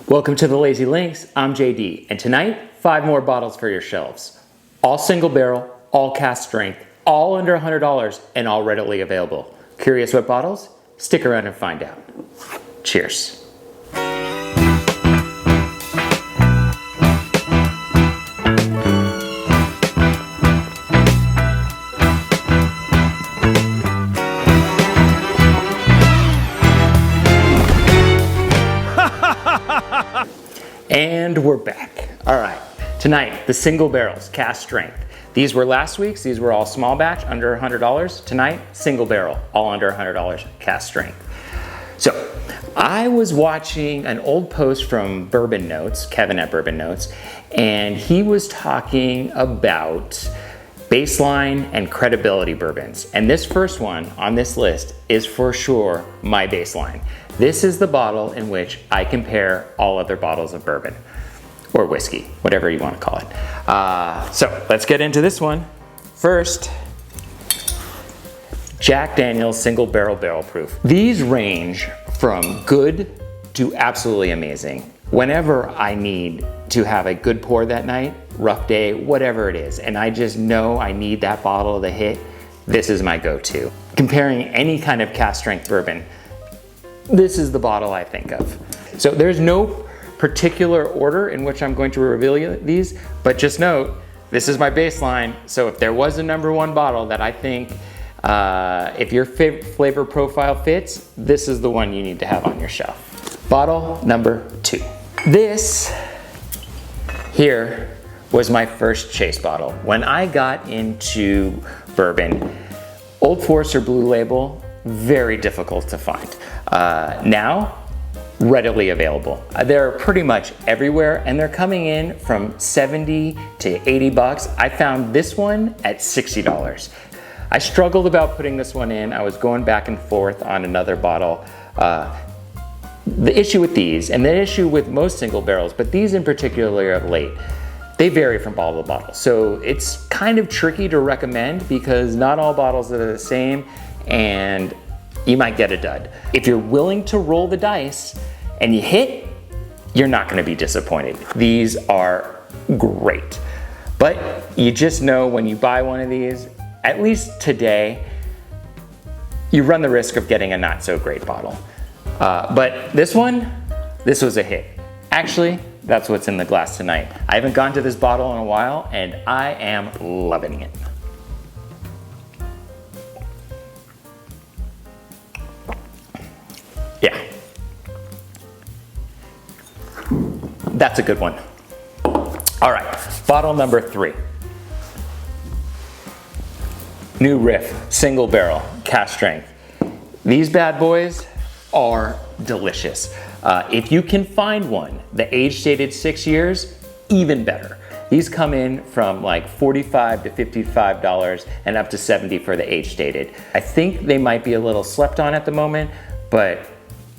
Welcome to the Lazy Links. I'm JD, and tonight, 5 more bottles for your shelves. All single barrel, all cask strength, all under $100, and all readily available. Curious what bottles? Stick around and find out. Cheers. And we're back. All right, tonight, the single barrels, cask strength. These were last week's, these were all small batch, under $100. Tonight, single barrel, all under $100, cask strength. So, I was watching an old post from Bourbon Notes, Kevin at Bourbon Notes, and he was talking about baseline and credibility bourbons. And this first one on this list is for sure my baseline. This is the bottle in which I compare all other bottles of bourbon or whiskey, whatever you want to call it. So let's get into this one. First, Jack Daniel's single barrel proof. These range from good to absolutely amazing. Whenever I need to have a good pour that night, rough day, whatever it is, and I just know I need that bottle to hit, this is my go-to. Comparing any kind of cask strength bourbon, this is the bottle I think of. So there's no particular order in which I'm going to reveal you these, but just note, this is my baseline. So if there was a number one bottle that I think, if your flavor profile fits, this is the one you need to have on your shelf. Bottle number 2. This here was my first chase bottle. When I got into bourbon, Old Forester Blue Label, very difficult to find. Now, readily available. They're pretty much everywhere and they're coming in from 70 to 80 bucks. I found this one at $60. I struggled about putting this one in. I was going back and forth on another bottle. The issue with these, and the issue with most single barrels, but these in particular of late, they vary from bottle to bottle. So it's kind of tricky to recommend because not all bottles are the same and you might get a dud. If you're willing to roll the dice and you hit, you're not gonna be disappointed. These are great. But you just know when you buy one of these, at least today, you run the risk of getting a not so great bottle. But this was a hit. Actually, that's what's in the glass tonight. I haven't gone to this bottle in a while and I am loving it. Yeah. That's a good one. All right, bottle number 3. New Riff, single barrel, cask strength. These bad boys are delicious. If you can find one, the age stated 6 years, even better. These come in from like $45 to $55 and up to $70 for the age stated. I think they might be a little slept on at the moment, but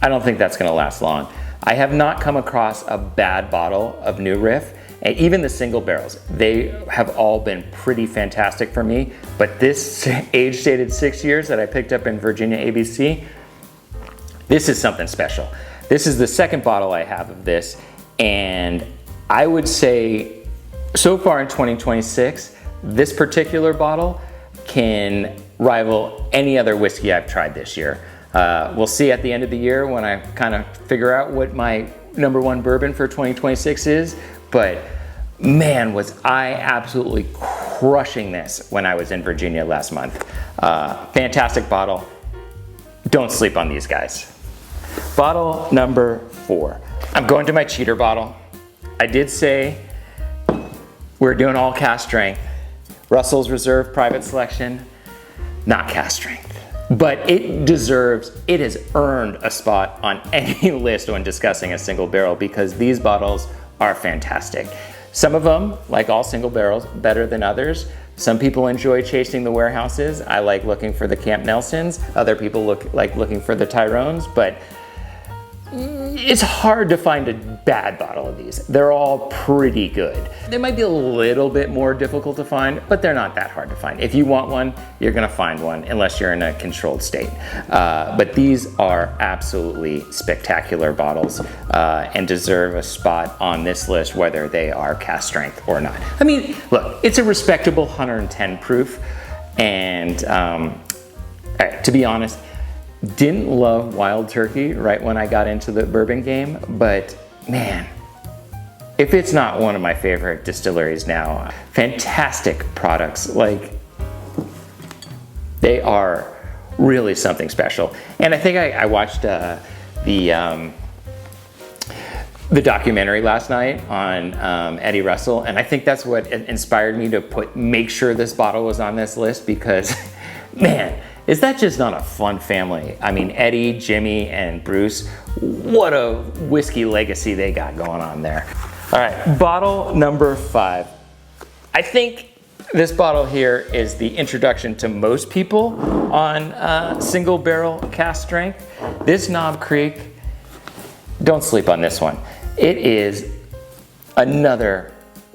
I don't think that's gonna last long. I have not come across a bad bottle of New Riff, and even the single barrels, they have all been pretty fantastic for me, but this age stated 6 years that I picked up in Virginia ABC, this is something special. This is the second bottle I have of this, and I would say so far in 2026, this particular bottle can rival any other whiskey I've tried this year. We'll see at the end of the year when I kind of figure out what my number one bourbon for 2026 is, but man, was I absolutely crushing this when I was in Virginia last month. Fantastic bottle. Don't sleep on these guys. Bottle number 4. I'm going to my cheater bottle. I did say we're doing all cask strength. Russell's Reserve Private Selection, not cask strength. But it has earned a spot on any list when discussing a single barrel because these bottles are fantastic. Some of them, like all single barrels, better than others. Some people enjoy chasing the warehouses. I like looking for the Camp Nelsons. Other people like looking for the Tyrones, but it's hard to find a bad bottle of these. They're all pretty good. They might be a little bit more difficult to find, but they're not that hard to find. If you want one, you're gonna find one unless you're in a controlled state. But these are absolutely spectacular bottles and deserve a spot on this list, whether they are cask strength or not. I mean, look, it's a respectable 110 proof, and to be honest, didn't love Wild Turkey right when I got into the bourbon game, but man, if it's not one of my favorite distilleries now, fantastic products. Like, they are really something special. And I think I watched the documentary last night on Eddie Russell, and I think that's what inspired me to make sure this bottle was on this list, because man, is that just not a fun family? I mean, Eddie, Jimmy, and Bruce, what a whiskey legacy they got going on there. All right, bottle number 5. I think this bottle here is the introduction to most people on single barrel cask strength. This Knob Creek, don't sleep on this one. It is another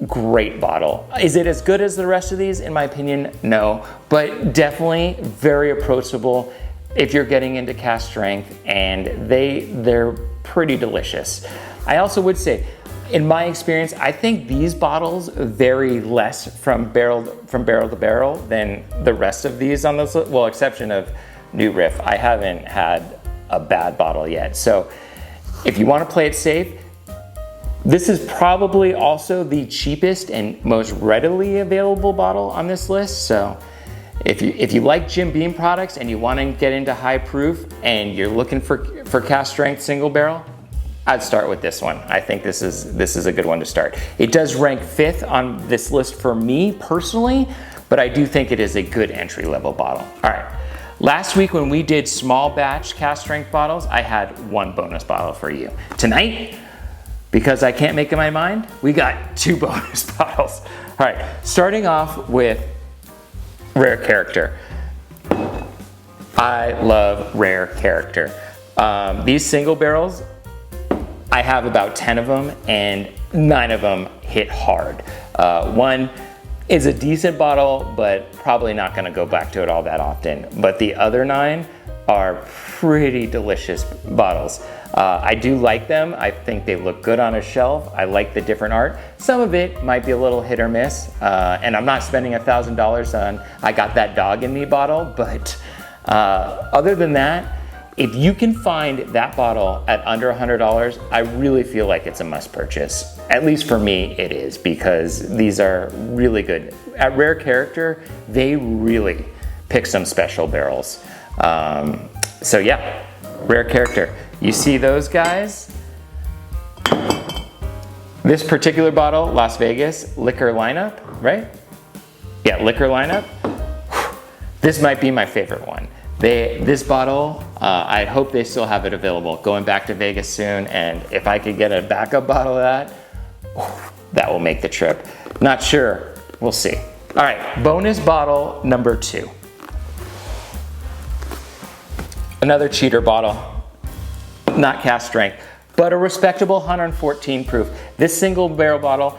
great bottle. Is it as good as the rest of these? In my opinion, no, but definitely very approachable if you're getting into cask strength, and they're pretty delicious. I also would say, in my experience, I think these bottles vary less from barrel to barrel than the rest of these on this list, well, exception of New Riff. I haven't had a bad bottle yet. So if you want to play it safe, this is probably also the cheapest and most readily available bottle on this list. So if you like Jim Beam products and you want to get into high proof and you're looking for cask strength single barrel, I'd start with this one. I think this is a good one to start. It does rank 5th on this list for me personally, but I do think it is a good entry level bottle. All right. Last week when we did small batch cask strength bottles, I had one bonus bottle for you. Tonight, because I can't make up my mind, we got 2 bonus bottles. All right, starting off with Rare Character. I love Rare Character. These single barrels, I have about 10 of them, and 9 of them hit hard. One is a decent bottle, but probably not gonna go back to it all that often. But the other 9 are pretty delicious bottles. I do like them. I think they look good on a shelf. I like the different art. Some of it might be a little hit or miss, and I'm not spending $1,000 on I Got That Dog in Me bottle, but other than that, if you can find that bottle at under $100, I really feel like it's a must purchase. At least for me, it is, because these are really good. At Rare Character, they really pick some special barrels. So yeah, Rare Character. You see those guys? This particular bottle, Las Vegas, liquor lineup, right? Yeah, liquor lineup. This might be my favorite one. This bottle, I hope they still have it available. Going back to Vegas soon, and if I could get a backup bottle of that will make the trip. Not sure, we'll see. All right, bonus bottle number 2. Another cheater bottle, not cask strength, but a respectable 114 proof. This single barrel bottle,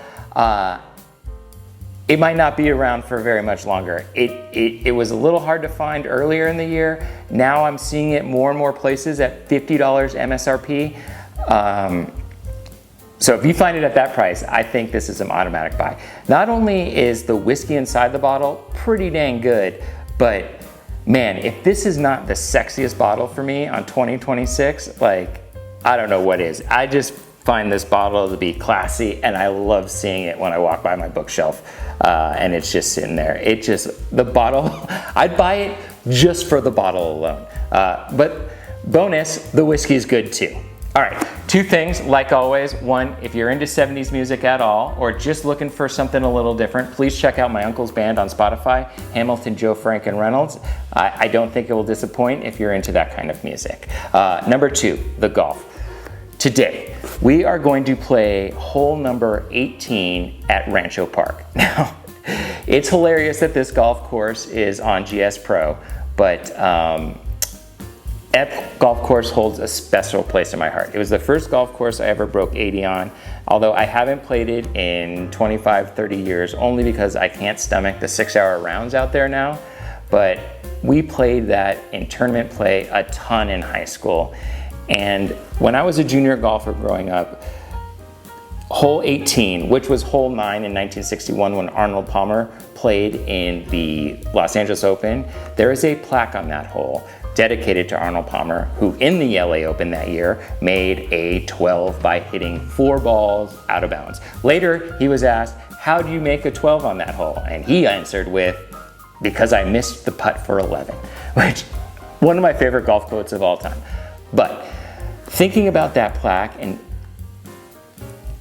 it might not be around for very much longer. It was a little hard to find earlier in the year. Now I'm seeing it more and more places at $50 MSRP. So if you find it at that price, I think this is an automatic buy. Not only is the whiskey inside the bottle pretty dang good, but man, if this is not the sexiest bottle for me on 2026, like, I don't know what is. I just find this bottle to be classy, and I love seeing it when I walk by my bookshelf, and it's just sitting there. The bottle, I'd buy it just for the bottle alone. But bonus, the whiskey is good too. All right, 2 things, like always. 1, if you're into 70s music at all, or just looking for something a little different, please check out my uncle's band on Spotify, Hamilton, Joe, Frank, and Reynolds. I don't think it will disappoint if you're into that kind of music. Number 2, the golf. Today, we are going to play hole number 18 at Rancho Park. Now, it's hilarious that this golf course is on GS Pro, but That golf course holds a special place in my heart. It was the first golf course I ever broke 80 on, although I haven't played it in 25, 30 years, only because I can't stomach the 6-hour rounds out there now. But we played that in tournament play a ton in high school. And when I was a junior golfer growing up, hole 18, which was hole 9 in 1961 when Arnold Palmer played in the Los Angeles Open, there is a plaque on that hole dedicated to Arnold Palmer, who in the LA Open that year made a 12 by hitting 4 balls out of bounds. Later, he was asked, how do you make a 12 on that hole? And he answered with, because I missed the putt for 11, which one of my favorite golf quotes of all time. But thinking about that plaque, and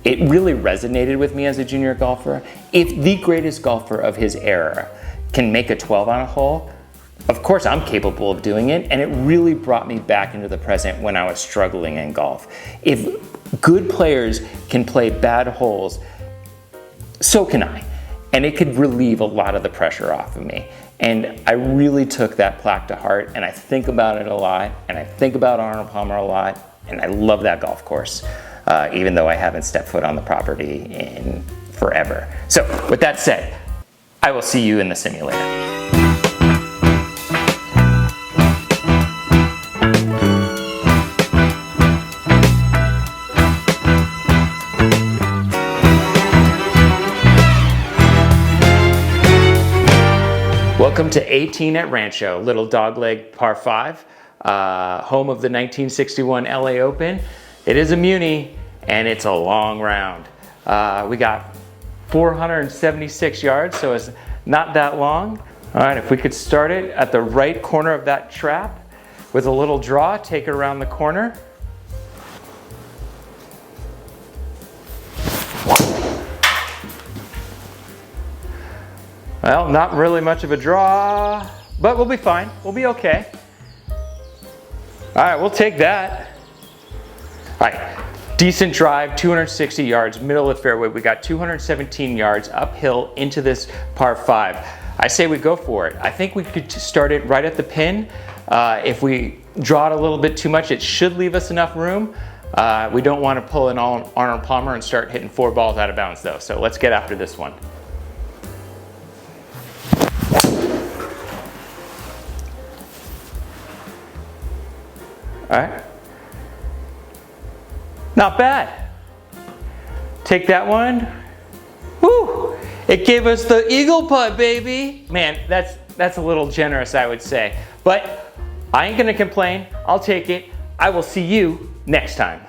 it really resonated with me as a junior golfer. If the greatest golfer of his era can make a 12 on a hole, of course I'm capable of doing it, and it really brought me back into the present when I was struggling in golf. If good players can play bad holes, so can I. And it could relieve a lot of the pressure off of me. And I really took that plaque to heart, and I think about it a lot, and I think about Arnold Palmer a lot, and I love that golf course, even though I haven't stepped foot on the property in forever. So with that said, I will see you in the simulator. Welcome to 18 at Rancho, Little Dogleg Par 5, home of the 1961 LA Open. It is a muni, and it's a long round. We got 476 yards, so it's not that long. All right, if we could start it at the right corner of that trap with a little draw, take it around the corner. Well, not really much of a draw, but we'll be fine. We'll be okay. All right, we'll take that. All right, decent drive, 260 yards, middle of the fairway. We got 217 yards uphill into this par 5. I say we go for it. I think we could start it right at the pin. If we draw it a little bit too much, it should leave us enough room. We don't want to pull an Arnold Palmer and start hitting 4 balls out of bounds though. So let's get after this one. All right, not bad. Take that one. Woo! It gave us the eagle putt, baby. Man, that's a little generous, I would say. But I ain't gonna complain. I'll take it. I will see you next time.